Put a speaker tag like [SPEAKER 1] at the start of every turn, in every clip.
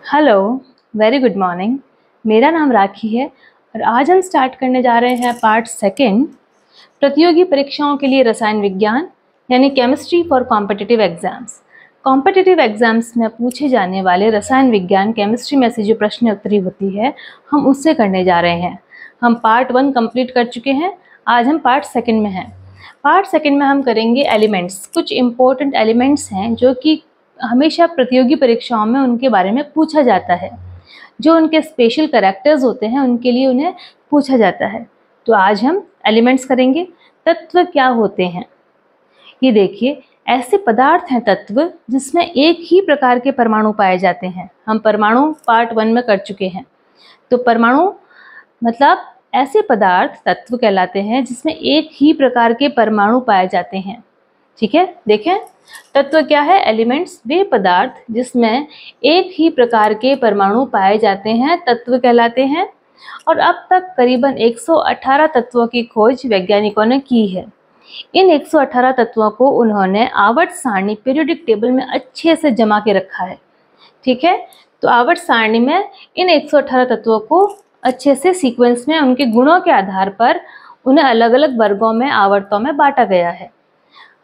[SPEAKER 1] Hello, very good morning. मेरा नाम राखी है और आज हम स्टार्ट करने जा रहे हैं पार्ट सेकेंड, प्रतियोगी परीक्षाओं के लिए रसायन विज्ञान यानी chemistry for competitive exams. Competitive exams में पूछे जाने वाले रसायन विज्ञान केमिस्ट्री में से जो प्रश्न उत्तरी होती है हम उससे करने जा रहे हैं। हम पार्ट 1 कंप्लीट कर चुके हैं, आज हम पार्ट सेकेंड में हैं। पार्ट सेकेंड में हम करेंगे एलिमेंट्स। कुछ इम्पोर्टेंट एलिमेंट्स हैं जो कि हमेशा प्रतियोगी परीक्षाओं में उनके बारे में पूछा जाता है, जो उनके स्पेशल कैरेक्टर्स होते हैं उनके लिए उन्हें पूछा जाता है। तो आज हम एलिमेंट्स करेंगे। तत्व क्या होते हैं, ये देखिए। ऐसे पदार्थ हैं तत्व जिसमें एक ही प्रकार के परमाणु पाए जाते हैं। हम परमाणु पार्ट 1 में कर चुके हैं। तो परमाणु मतलब ऐसे पदार्थ तत्व कहलाते हैं जिसमें एक ही प्रकार के परमाणु पाए जाते हैं। ठीक है, देखें तत्व क्या है। एलिमेंट्स वे पदार्थ जिसमें एक ही प्रकार के परमाणु पाए जाते हैं तत्व कहलाते हैं। और अब तक करीबन 118 तत्वों की खोज वैज्ञानिकों ने की है। इन 118 तत्वों को उन्होंने आवर्त सारणी पीरियोडिक टेबल में अच्छे से जमा के रखा है। ठीक है, तो आवर्त सारणी में इन 118 तत्वों को अच्छे से सीक्वेंस में उनके गुणों के आधार पर उन्हें अलग अलग वर्गों में आवर्तों में बांटा गया है।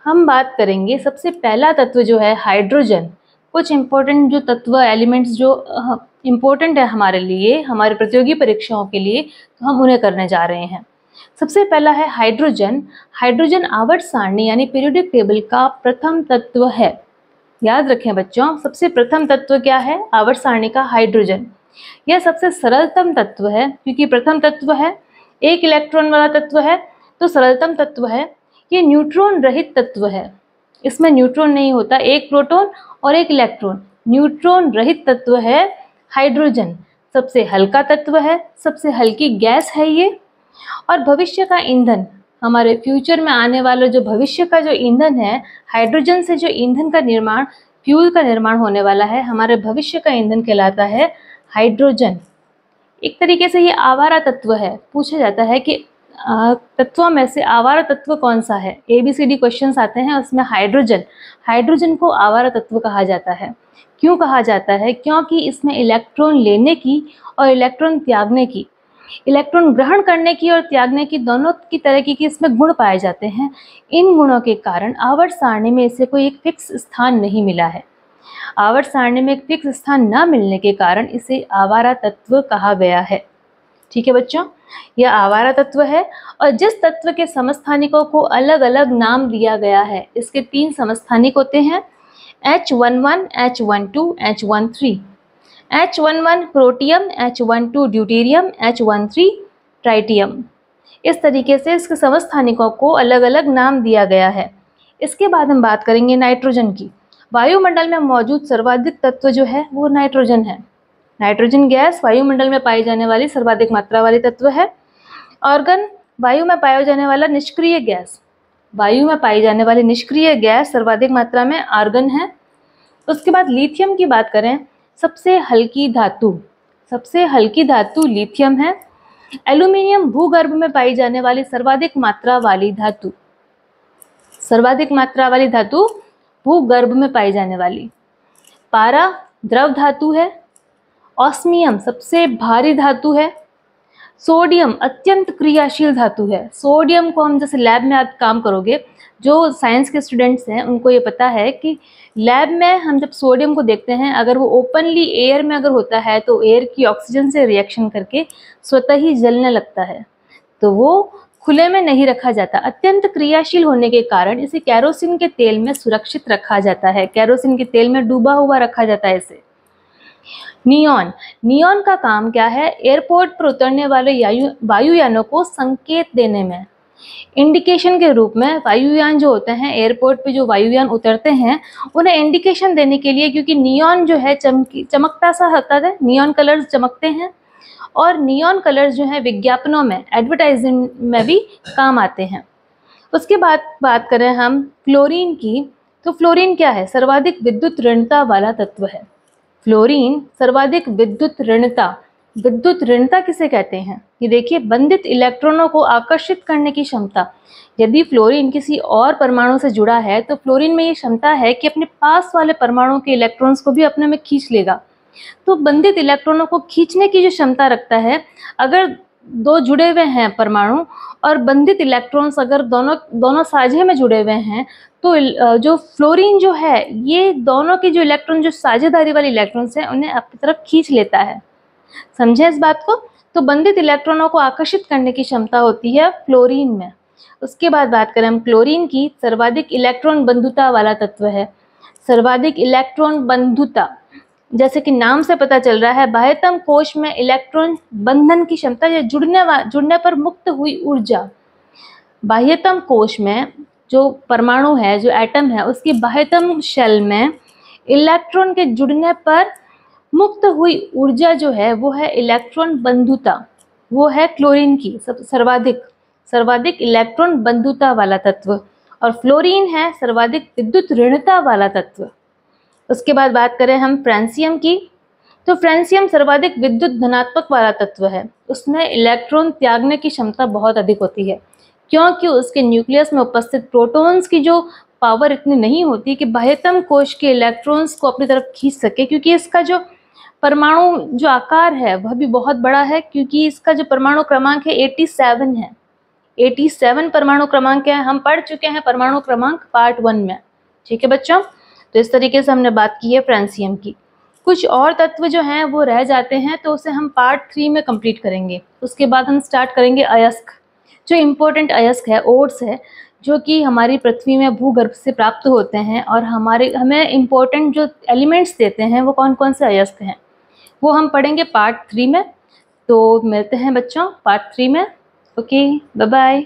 [SPEAKER 1] हम बात करेंगे सबसे पहला तत्व जो है हाइड्रोजन। कुछ इम्पोर्टेंट जो तत्व एलिमेंट्स जो इम्पोर्टेंट है हमारे लिए, हमारे प्रतियोगी परीक्षाओं के लिए, तो हम उन्हें करने जा रहे हैं। सबसे पहला है हाइड्रोजन। हाइड्रोजन आवर्त सारणी यानी पीरियोडिक टेबल का प्रथम तत्व है। याद रखें बच्चों, सबसे प्रथम तत्व क्या है आवर्त सारणी का? हाइड्रोजन। यह सबसे सरलतम तत्व है क्योंकि प्रथम तत्व है, एक इलेक्ट्रॉन वाला तत्व है, तो सरलतम तत्व है। ये न्यूट्रॉन रहित तत्व है, इसमें न्यूट्रॉन नहीं होता, एक प्रोटॉन और एक इलेक्ट्रॉन। न्यूट्रॉन रहित तत्व है हाइड्रोजन। सबसे हल्का तत्व है, सबसे हल्की गैस है ये। और भविष्य का ईंधन, हमारे फ्यूचर में आने वाला जो भविष्य का जो ईंधन है, हाइड्रोजन से जो ईंधन का निर्माण, फ्यूल का निर्माण होने वाला है, हमारे भविष्य का ईंधन कहलाता है हाइड्रोजन। एक तरीके से ये आवारा तत्व है। पूछा जाता है कि तत्वों में से आवारा तत्व कौन सा है? ABCD क्वेश्चंस आते हैं, उसमें हाइड्रोजन को आवारा तत्व कहा जाता है। क्यों कहा जाता है? क्योंकि इसमें इलेक्ट्रॉन लेने की और इलेक्ट्रॉन त्यागने की, इलेक्ट्रॉन ग्रहण करने की और त्यागने की, दोनों की तरह की इसमें गुण पाए जाते हैं। इन गुणों के कारण आवर्त सारणी में इसे कोई एक फिक्स स्थान नहीं मिला है। आवर्त सारणी में एक फिक्स स्थान न मिलने के कारण इसे आवारा तत्व कहा गया है। ठीक है बच्चों, यह आवारा तत्व है। और जिस तत्व के समस्थानिकों को अलग अलग नाम दिया गया है, इसके 3 समस्थानिक होते हैं, H11, H12, H13। H11 protium, H12 deuterium, H13 tritium. इस तरीके से इसके समस्थानिकों को अलग अलग नाम दिया गया है। इसके बाद हम बात करेंगे नाइट्रोजन की। वायुमंडल में मौजूद सर्वाधिक तत्व जो है वो नाइट्रोजन है। नाइट्रोजन गैस वायुमंडल में पाई जाने वाली सर्वाधिक मात्रा वाली तत्व है। ऑर्गन, वायु में पाया जाने वाला निष्क्रिय गैस, वायु में पाई जाने वाली निष्क्रिय गैस सर्वाधिक मात्रा में आर्गन है। उसके बाद लिथियम की बात करें, सबसे हल्की धातु लिथियम है। एल्यूमिनियम भूगर्भ में पाई जाने वाली सर्वाधिक मात्रा वाली धातु भूगर्भ में पाई जाने वाली। पारा द्रव धातु है। ऑस्मियम सबसे भारी धातु है। सोडियम अत्यंत क्रियाशील धातु है। सोडियम को हम जैसे लैब में आप काम करोगे, जो साइंस के स्टूडेंट्स हैं उनको ये पता है कि लैब में हम जब सोडियम को देखते हैं, अगर वो ओपनली एयर में अगर होता है तो एयर की ऑक्सीजन से रिएक्शन करके स्वतः ही जलने लगता है, तो वो खुले में नहीं रखा जाता। अत्यंत क्रियाशील होने के कारण इसे केरोसिन के तेल में सुरक्षित रखा जाता है, केरोसिन के तेल में डूबा हुआ रखा जाता है इसे। नियॉन का काम क्या है? एयरपोर्ट पर उतरने वाले वायुयानों को संकेत देने में, इंडिकेशन के रूप में। वायुयान जो होते हैं, एयरपोर्ट पे जो वायुयान उतरते हैं, उन्हें इंडिकेशन देने के लिए, क्योंकि नियॉन जो है चमकता सा होता है, नियॉन कलर्स चमकते हैं और नियॉन कलर्स जो है विज्ञापनों में, एडवर्टाइजिंग में भी काम आते हैं। उसके बाद बात करें हम फ्लोरीन की, तो फ्लोरीन क्या है? सर्वाधिक विद्युत ऋणता वाला तत्व है। फ्लोरीन सर्वाधिक विद्युत ऋणता किसे कहते हैं? ये देखिए, बंधित इलेक्ट्रॉनों को आकर्षित करने की क्षमता। यदि फ्लोरीन किसी और परमाणु से जुड़ा है तो फ्लोरीन में ये क्षमता है कि अपने पास वाले परमाणु के इलेक्ट्रॉन्स को भी अपने में खींच लेगा। तो बंधित इलेक्ट्रॉनों को खींचने की जो क्षमता रखता है, अगर दो जुड़े हुए हैं परमाणु और बंधित इलेक्ट्रॉन्स अगर दोनों साझे में जुड़े हुए हैं, तो जो फ्लोरीन जो है ये दोनों की जो इलेक्ट्रॉन, जो साझेदारी वाले इलेक्ट्रॉन्स हैं, उन्हें अपनी तरफ खींच लेता है। समझे इस बात को? तो बंधित इलेक्ट्रॉनों को आकर्षित करने की क्षमता होती है फ्लोरीन में। उसके बाद बात करें हम क्लोरीन की, सर्वाधिक इलेक्ट्रॉन बंधुता वाला तत्व है। सर्वाधिक इलेक्ट्रॉन बंधुता, जैसे कि नाम से पता चल रहा है, बाह्यतम कोश में इलेक्ट्रॉन बंधन की क्षमता या जुड़ने पर मुक्त हुई ऊर्जा। बाह्यतम कोश में जो परमाणु है, जो एटम है, उसकी बाह्यतम शेल में इलेक्ट्रॉन के जुड़ने पर मुक्त हुई ऊर्जा जो है वो है इलेक्ट्रॉन बंधुता, वो है क्लोरीन की सर्वाधिक इलेक्ट्रॉन बंधुता वाला तत्व। और फ्लोरीन है सर्वाधिक विद्युत ऋणता वाला तत्व। उसके बाद बात करें हम फ्रांसियम की, तो फ्रांसियम सर्वाधिक विद्युत धनात्मक वाला तत्व है। उसमें इलेक्ट्रॉन त्यागने की क्षमता बहुत अधिक होती है, क्योंकि उसके न्यूक्लियस में उपस्थित प्रोटॉन्स की जो पावर इतनी नहीं होती कि बाह्यतम कोश के इलेक्ट्रॉन्स को अपनी तरफ खींच सके, क्योंकि इसका जो परमाणु जो आकार है वह भी बहुत बड़ा है, क्योंकि इसका जो परमाणु क्रमांक है 87 है। 87 परमाणु क्रमांक है। हम पढ़ चुके हैं परमाणु क्रमांक पार्ट 1 में। ठीक है बच्चों, तो इस तरीके से हमने बात की है फ्रांसियम की। कुछ और तत्व जो हैं वो रह जाते हैं, तो उसे हम पार्ट 3 में कंप्लीट करेंगे। उसके बाद हम स्टार्ट करेंगे अयस्क। जो इम्पोर्टेंट अयस्क है, ओड्स है, जो कि हमारी पृथ्वी में भूगर्भ से प्राप्त होते हैं और हमें इम्पोर्टेंट जो एलिमेंट्स देते हैं, वो कौन कौन से अयस्क हैं, वो हम पढ़ेंगे पार्ट 3 में। तो मिलते हैं बच्चों पार्ट 3 में। Okay, bye bye.